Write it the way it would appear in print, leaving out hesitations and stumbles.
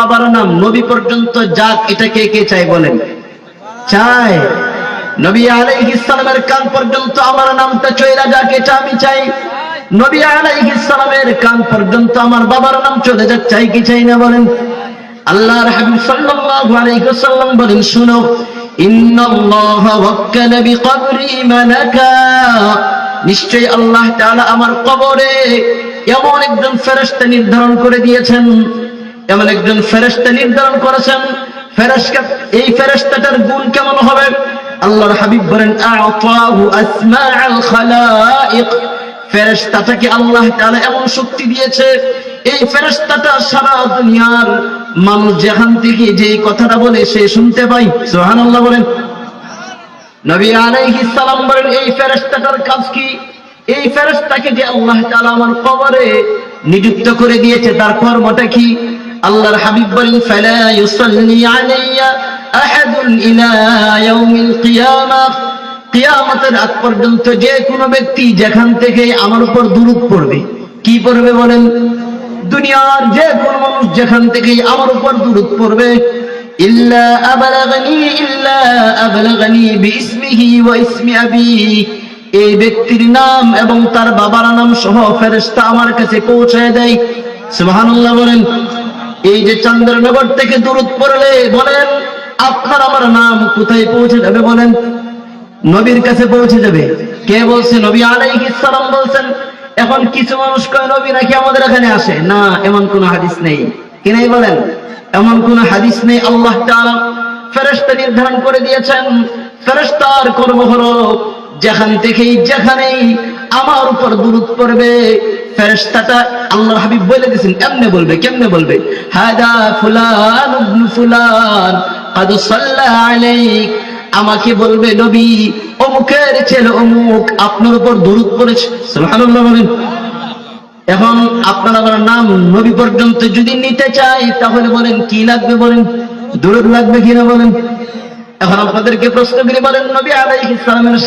বাবার নাম নবী পর্যন্ত যাক, এটা কে কে চাই বলেন? চাই। নবী আলাইহিস সালামের কান পর্যন্ত আমার নামটা চলে যাক, এটা আমি চাই। নবী আলাইহিস সালামের কান পর্যন্ত আমার বাবার নাম চলে যাক, চাই কি চাই না বলেন? আল্লাহর হাবিব সাল্লাল্লাহু আলাইহি ওয়াসাল্লাম বলেন, শুনো, ইন্নাল্লাহা ওয়াক্কালা বিকবরি মালাকা, নিশ্চয়ই আল্লাহ তাআলা আমার কবরে এমন একজন ফেরেশতা নির্ধারণ করে দিয়েছেন, এমন একজন ফেরেশতা নির্ধারণ করেছেন। ফেরেশতা, এই ফেরেশতাটার গুণ কেমন হবে? আল্লাহর হাবিব বলেন, আ'তাহু আসমাআল খালাইক, ফেরেশতাটাকে আল্লাহ তাআলা এমন শক্তি দিয়েছে, এই ফেরেশতাটা সারা দুনিয়ার মানুষ যেখান থেকে যে কথাটা বলে সে শুনতে পায়। সুবহানাল্লাহ বলেন। নবী আলাইহিস সালাম বলেন, এই ফেরেশতাটার কাজ কি? এই ফেরেশতাকে যে আল্লাহ তাআলা আমার কবরে নিযুক্ত করে দিয়েছে, তার কর্মটা কি? আল্লাহর হাবিব বলেন, ফালা ইউসাল্লি আলাইয়া আহাদুন ইলা ইয়াউমিল কিয়ামাহ, কিয়ামতের আগ পর্যন্ত যে কোনো ব্যক্তি যেখান থেকে আমার উপর দুরূদ পড়বে, কি পড়বে বলেন? দুনিয়ার যে কোনো মানুষ যেখান থেকে আমার উপর দুরূদ পড়বে, ইল্লা আবলাগানি বিইসমিহি ওয়া ইসমি আবি, এই ব্যক্তির নাম এবং তার বাবার নাম সহ ফেরেশতা আমার কাছে পৌঁছায় দেয়। সুবহানাল্লাহ বলেন। এই যে চন্দ্রনগর থেকে দুরূদ পড়লে বলেন আপনার আমার নাম কোথায় পৌঁছে যাবে বলেন? নবীর কাছে পৌঁছে যাবে। কে বলছে? নবী আলাইহিস সালাম বলছেন। এখন কিছু মানুষ কয় নবী নাকি আমাদের এখানে আসে না, এমন কোন হাদিস নেই। কি নেই বলেন? এমন কোন হাদিস নেই। আল্লাহ তাআলা ফেরেশতা নির্ধারণ করে দিয়েছেন, ফেরেশতার কর্ম হলো যেখান থেকেই যেখানেই আমার উপর দুরূদ পড়বে, ফেরেশতাটা আল্লাহর হাবিব বলে দিয়েছেন এমনে বলবে। কেমনে বলবে? হাদা ফুলান ইবনে ফুলান قد صلى عليك, আমাকে বলবে নবী অমুকের ছেলে অমুক আপনার উপর দুরূদ পড়েছে। সুবহানাল্লাহ বলেন। এখন আপনার আমার নাম নবী পর্যন্ত যদি নিতে চাই তাহলে বলেন কি লাগবে বলেন? দুরূদ লাগবে কিনা বলেন? এখন আপনাদেরকে প্রশ্ন করে বলেন, নবী আলাইহিস সালামের